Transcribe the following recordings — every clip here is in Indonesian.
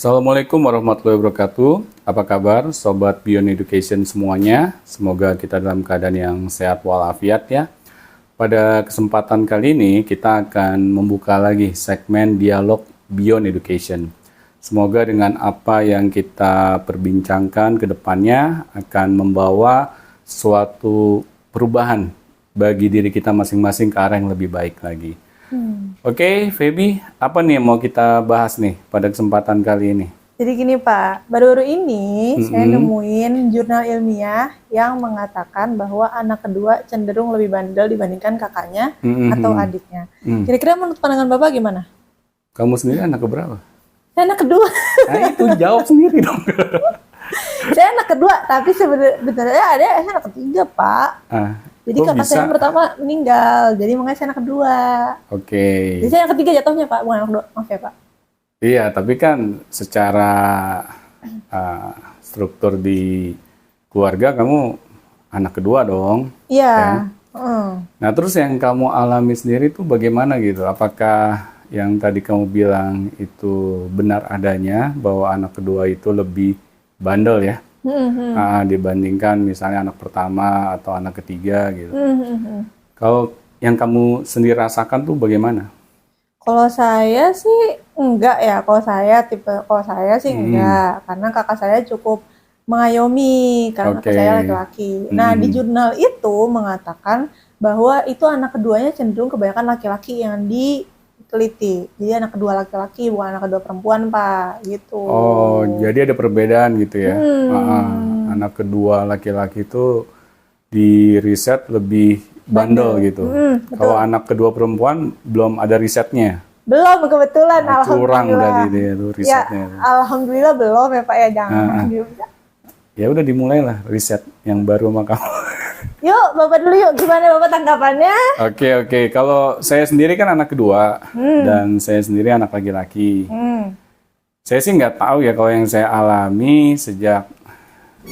Assalamualaikum warahmatullahi wabarakatuh. Apa kabar Sobat Beyond Education semuanya? Semoga kita dalam keadaan yang sehat walafiat ya. Pada kesempatan kali ini kita akan membuka lagi segmen dialog Beyond Education. Semoga dengan apa yang kita perbincangkan ke depannya akan membawa suatu perubahan bagi diri kita masing-masing ke arah yang lebih baik lagi. Oke, Feby, apa nih yang mau kita bahas nih pada kesempatan kali ini? Jadi gini Pak, baru-baru ini saya nemuin jurnal ilmiah yang mengatakan bahwa anak kedua cenderung lebih bandel dibandingkan kakaknya atau adiknya. Kira-kira menurut pandangan Bapak gimana? Kamu sendiri anak keberapa? Saya anak kedua. Nah itu jawab sendiri dong. Saya anak kedua, tapi sebenarnya ada anak ketiga Pak. Jadi kakak saya yang pertama meninggal, jadi makanya saya anak kedua. Oke. Jadi saya yang ketiga jatuhnya Pak, bukan anak kedua. Maaf ya Pak. Iya, tapi kan secara struktur di keluarga kamu anak kedua dong. Iya. Kan? Nah terus yang kamu alami sendiri tuh bagaimana gitu? Apakah yang tadi kamu bilang itu benar adanya bahwa anak kedua itu lebih bandel ya? Dibandingkan misalnya anak pertama atau anak ketiga gitu. Kalau yang kamu sendiri rasakan tuh bagaimana? Kalau saya sih enggak ya. Kalau saya sih enggak, karena kakak saya cukup mengayomi karena kakak saya laki-laki. Nah di jurnal itu mengatakan bahwa itu anak keduanya cenderung kebanyakan laki-laki yang diteliti. Jadi anak kedua laki-laki, bukan anak kedua perempuan Pak, gitu. Oh, jadi ada perbedaan gitu ya. Anak kedua laki-laki itu di riset lebih bandel gitu. Kalau anak kedua perempuan belum ada risetnya. Belum, kebetulan. Kurang alhamdulillah. dari itu risetnya. Ya, alhamdulillah belum ya Pak ya, jangan. Ya udah dimulailah riset yang baru sama kamu. Yuk, Bapak dulu yuk. Gimana Bapak tanggapannya? Oke. Kalau saya sendiri kan anak kedua dan saya sendiri anak laki-laki. Saya sih nggak tahu ya kalau yang saya alami sejak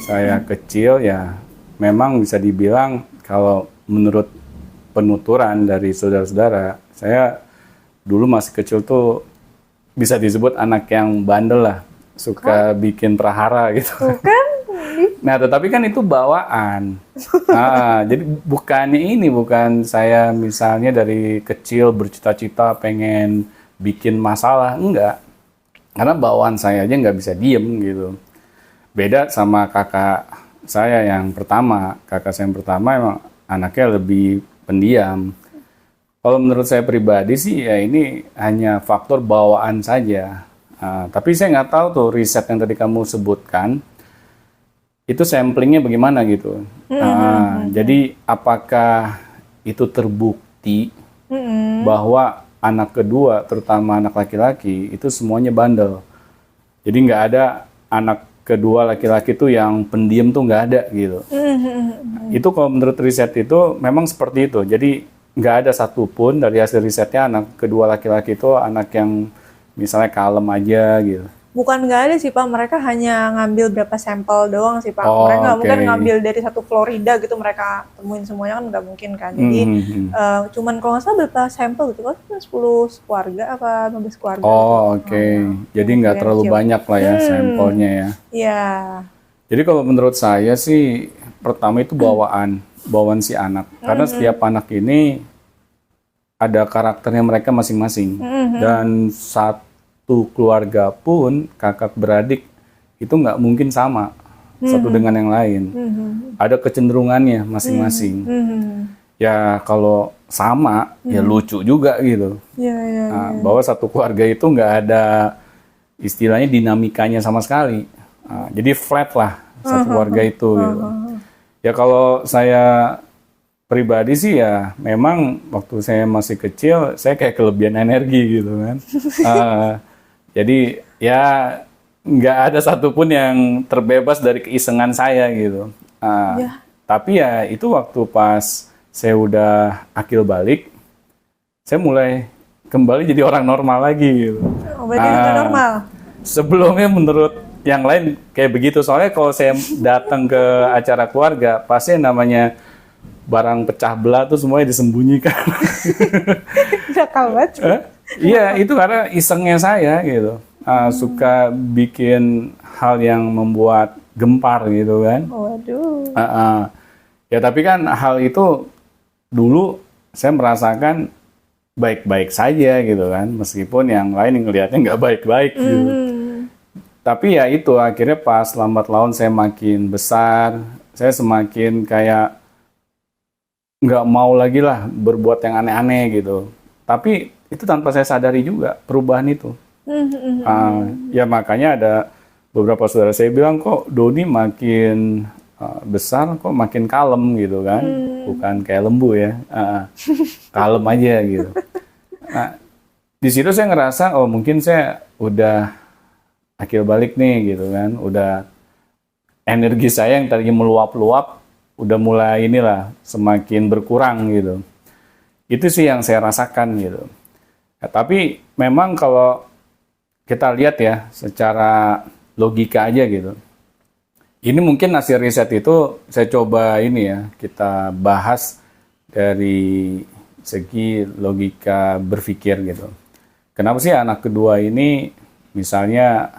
saya kecil ya memang bisa dibilang kalau menurut penuturan dari saudara-saudara, saya dulu masih kecil tuh bisa disebut anak yang bandel lah, suka bikin prahara gitu. Bukan? Nah, tetapi kan itu bawaan. Jadi bukan saya misalnya dari kecil bercita-cita pengen bikin masalah, enggak. Karena bawaan saya aja nggak bisa diem gitu. Beda sama kakak saya yang pertama. Kakak saya yang pertama emang anaknya lebih pendiam. Kalau menurut saya pribadi sih ya ini hanya faktor bawaan saja. Tapi saya nggak tahu tuh riset yang tadi kamu sebutkan itu samplingnya bagaimana gitu. Jadi apakah itu terbukti bahwa anak kedua, terutama anak laki-laki, itu semuanya bandel. Jadi nggak ada anak kedua laki-laki tuh yang pendiam tuh nggak ada gitu. Itu kalau menurut riset itu memang seperti itu. Jadi nggak ada satupun dari hasil risetnya anak kedua laki-laki itu anak yang misalnya kalem aja gitu. Bukan nggak ada sih Pak, mereka hanya ngambil berapa sampel doang sih Pak. Mereka nggak mungkin ngambil dari satu Florida gitu, mereka temuin semuanya kan nggak mungkin kan. Jadi cuman kalau nggak salah berapa sampel gitu kan, 10 keluarga apa 15 keluarga. Jadi nggak terlalu banyak lah ya sampelnya ya. Iya. Jadi kalau menurut saya sih pertama itu bawaan si anak. Karena setiap anak ini ada karakternya mereka masing-masing. Dan satu keluarga pun kakak beradik itu nggak mungkin sama satu dengan yang lain. Ada kecenderungannya masing-masing. Ya kalau sama ya lucu juga gitu. Bahwa satu keluarga itu nggak ada istilahnya dinamikanya sama sekali. Jadi flat lah satu keluarga itu gitu. Ya kalau saya pribadi sih ya memang waktu saya masih kecil saya kayak kelebihan energi gitu kan. Jadi ya nggak ada satupun yang terbebas dari keisengan saya gitu. Tapi ya itu waktu pas saya udah akil balik, saya mulai kembali jadi orang normal lagi gitu. Berarti udah normal? Sebelumnya menurut yang lain kayak begitu. Soalnya kalau saya datang ke acara keluarga, pasti namanya barang pecah belah tuh semuanya disembunyikan. Nakal banget. Iya, itu karena isengnya saya gitu. suka bikin hal yang membuat gempar gitu kan. Waduh. Ya tapi kan hal itu dulu saya merasakan baik-baik saja gitu kan, meskipun yang lain ngelihatnya nggak baik-baik gitu. Tapi ya itu akhirnya pas lambat laun saya makin besar, saya semakin kayak nggak mau lagi lah berbuat yang aneh-aneh gitu. Tapi itu tanpa saya sadari juga perubahan itu. Ya makanya ada beberapa saudara saya bilang kok Doni makin besar kok makin kalem gitu kan, bukan kayak lembu ya, kalem aja gitu. Nah, di situ saya ngerasa oh mungkin saya udah akil balik nih gitu kan, udah energi saya yang tadinya meluap-luap udah mulai inilah semakin berkurang gitu. Itu sih yang saya rasakan gitu. Ya, tapi memang kalau kita lihat ya secara logika aja gitu. Ini mungkin hasil riset itu saya coba ini ya, kita bahas dari segi logika berpikir gitu. Kenapa sih anak kedua ini misalnya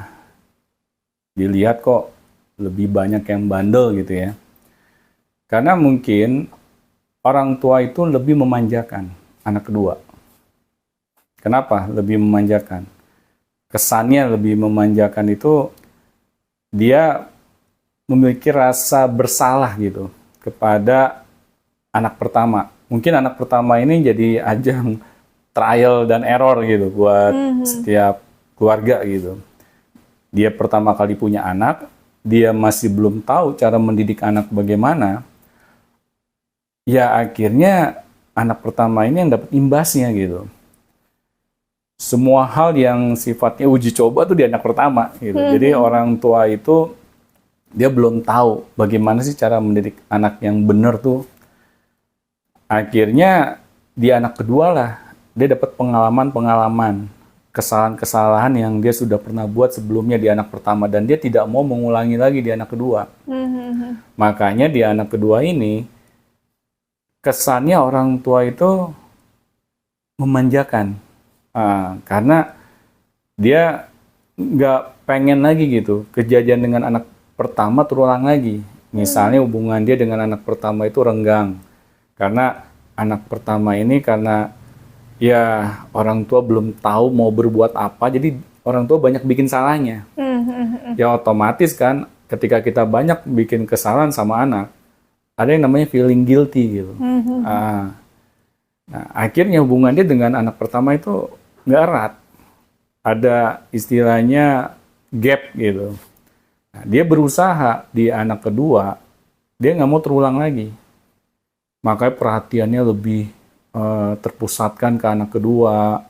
dilihat kok lebih banyak yang bandel gitu ya? Karena mungkin orang tua itu lebih memanjakan anak kedua. Kenapa lebih memanjakan? Kesannya lebih memanjakan itu dia memiliki rasa bersalah gitu kepada anak pertama. Mungkin anak pertama ini jadi ajang trial dan error gitu buat setiap keluarga gitu. Dia pertama kali punya anak, dia masih belum tahu cara mendidik anak bagaimana. Ya akhirnya anak pertama ini yang dapat imbasnya gitu. Semua hal yang sifatnya uji coba tuh di anak pertama gitu. Jadi orang tua itu dia belum tahu bagaimana sih cara mendidik anak yang benar tuh. Akhirnya di anak kedua lah dia dapat pengalaman-pengalaman, kesalahan-kesalahan yang dia sudah pernah buat sebelumnya di anak pertama dan dia tidak mau mengulangi lagi di anak kedua. Makanya di anak kedua ini kesannya orang tua itu memanjakan. Karena dia nggak pengen lagi gitu kejadian dengan anak pertama terulang lagi. Misalnya hubungan dia dengan anak pertama itu renggang karena anak pertama ini karena ya orang tua belum tahu mau berbuat apa, jadi orang tua banyak bikin salahnya. Ya otomatis kan ketika kita banyak bikin kesalahan sama anak, ada yang namanya feeling guilty gitu. Nah, akhirnya hubungan dia dengan anak pertama itu nggak erat. Ada istilahnya gap gitu. Nah, dia berusaha di anak kedua, dia nggak mau terulang lagi. Makanya perhatiannya lebih terpusatkan ke anak kedua.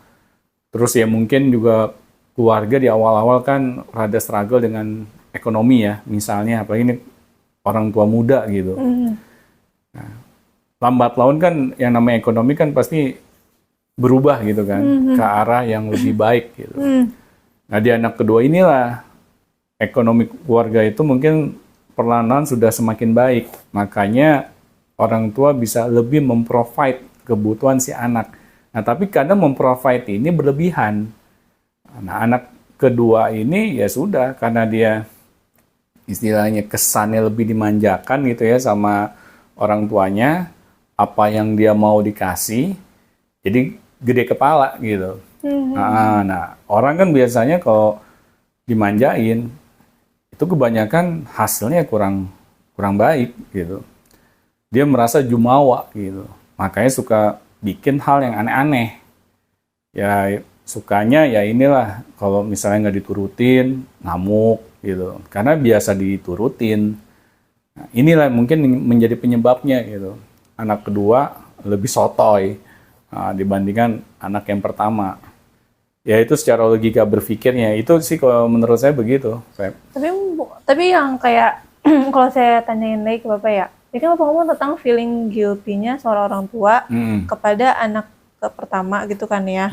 Terus ya mungkin juga keluarga di awal-awal kan rada struggle dengan ekonomi ya. Misalnya apalagi ini orang tua muda gitu. Nah, lambat laun kan yang namanya ekonomi kan pasti berubah gitu kan ke arah yang lebih baik gitu. Nah di anak kedua inilah ekonomi keluarga itu mungkin perlahan-lahan sudah semakin baik. Makanya orang tua bisa lebih memprovide kebutuhan si anak. Nah tapi kadang memprovide ini berlebihan. Nah anak kedua ini ya sudah karena dia istilahnya kesannya lebih dimanjakan gitu ya sama orang tuanya, apa yang dia mau dikasih, jadi gede kepala gitu. Nah, orang kan biasanya kalau dimanjain, itu kebanyakan hasilnya kurang baik gitu. Dia merasa jumawa gitu. Makanya suka bikin hal yang aneh-aneh. Ya sukanya ya inilah, kalau misalnya nggak diturutin, ngamuk gitu. Karena biasa diturutin. Nah, inilah mungkin menjadi penyebabnya gitu. Anak kedua lebih sotoy dibandingkan anak yang pertama. Ya itu secara logika berpikirnya. Itu sih kalau menurut saya begitu, Feb. Tapi yang kayak kalau saya tanyain lagi ke Bapak ya, ini kan Bapak ngomong tentang feeling guilty-nya seorang orang tua kepada anak pertama gitu kan ya.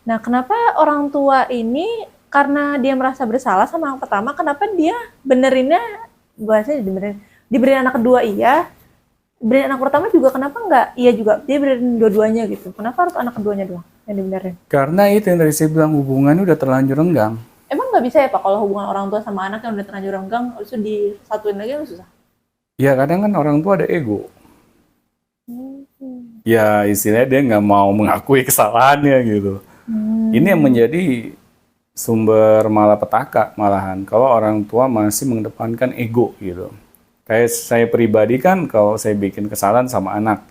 Nah, kenapa orang tua ini karena dia merasa bersalah sama anak pertama, kenapa dia benerinnya bahasanya diberi anak kedua iya, beri anak pertama juga kenapa enggak iya juga, dia benerin dua-duanya gitu. Kenapa harus anak keduanya doang yang dibenerin? Karena itu yang tadi saya bilang hubungannya udah terlanjur renggang. Emang nggak bisa ya Pak kalau hubungan orang tua sama anak yang udah terlanjur renggang, habis itu disatuin lagi kan susah? Ya kadang kan orang tua ada ego. Hmm. Ya istilahnya dia nggak mau mengakui kesalahannya gitu. Ini yang menjadi sumber malapetaka malahan. Kalau orang tua masih mengedepankan ego gitu. Kayak saya pribadi kan kalau saya bikin kesalahan sama anak,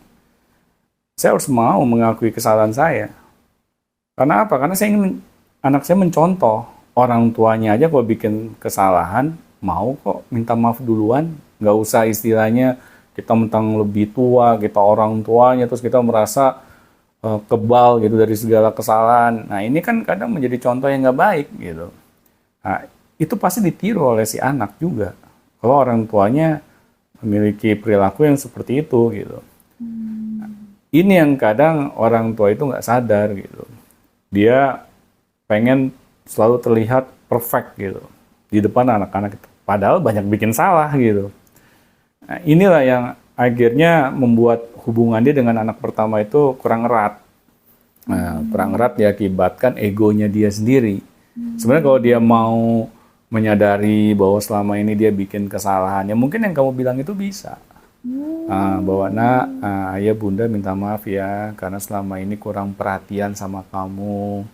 saya harus mau mengakui kesalahan saya. Karena apa? Karena saya ingin anak saya mencontoh. Orang tuanya aja kalau bikin kesalahan, mau kok minta maaf duluan. Nggak usah istilahnya kita mentang lebih tua, kita orang tuanya, terus kita merasa kebal gitu dari segala kesalahan. Nah ini kan kadang menjadi contoh yang nggak baik gitu. Nah, itu pasti ditiru oleh si anak juga. Kalau orang tuanya memiliki perilaku yang seperti itu gitu. Ini yang kadang orang tua itu nggak sadar gitu. Dia pengen selalu terlihat perfect gitu di depan anak-anak itu. Padahal banyak bikin salah gitu. Nah, inilah yang akhirnya membuat hubungan dia dengan anak pertama itu kurang erat. Nah, kurang erat diakibatkan egonya dia sendiri. Sebenarnya kalau dia mau menyadari bahwa selama ini dia bikin kesalahan, ya mungkin yang kamu bilang itu bisa. Bahwa ayah bunda minta maaf ya, karena selama ini kurang perhatian sama kamu,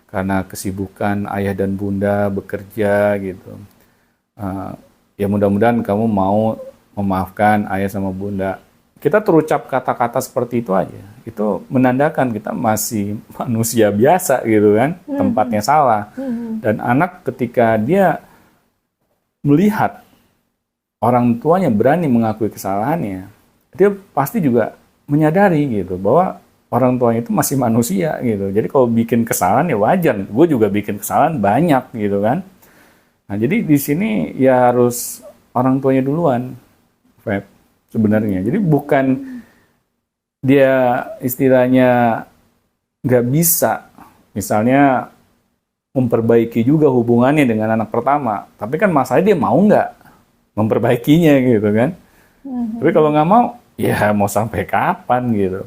karena kesibukan ayah dan bunda bekerja gitu. Ya mudah-mudahan kamu mau memaafkan ayah sama bunda. Kita terucap kata-kata seperti itu aja, itu menandakan kita masih manusia biasa gitu kan, tempatnya salah. Dan anak ketika dia melihat orang tuanya berani mengakui kesalahannya, dia pasti juga menyadari gitu bahwa orang tuanya itu masih manusia gitu. Jadi kalau bikin kesalahan ya wajar, gue juga bikin kesalahan banyak gitu kan. Nah jadi di sini ya harus orang tuanya duluan, Feb. Sebenarnya. Jadi bukan dia istilahnya nggak bisa, misalnya memperbaiki juga hubungannya dengan anak pertama. Tapi kan masalahnya dia mau nggak memperbaikinya gitu kan. Tapi kalau nggak mau, ya mau sampai kapan gitu.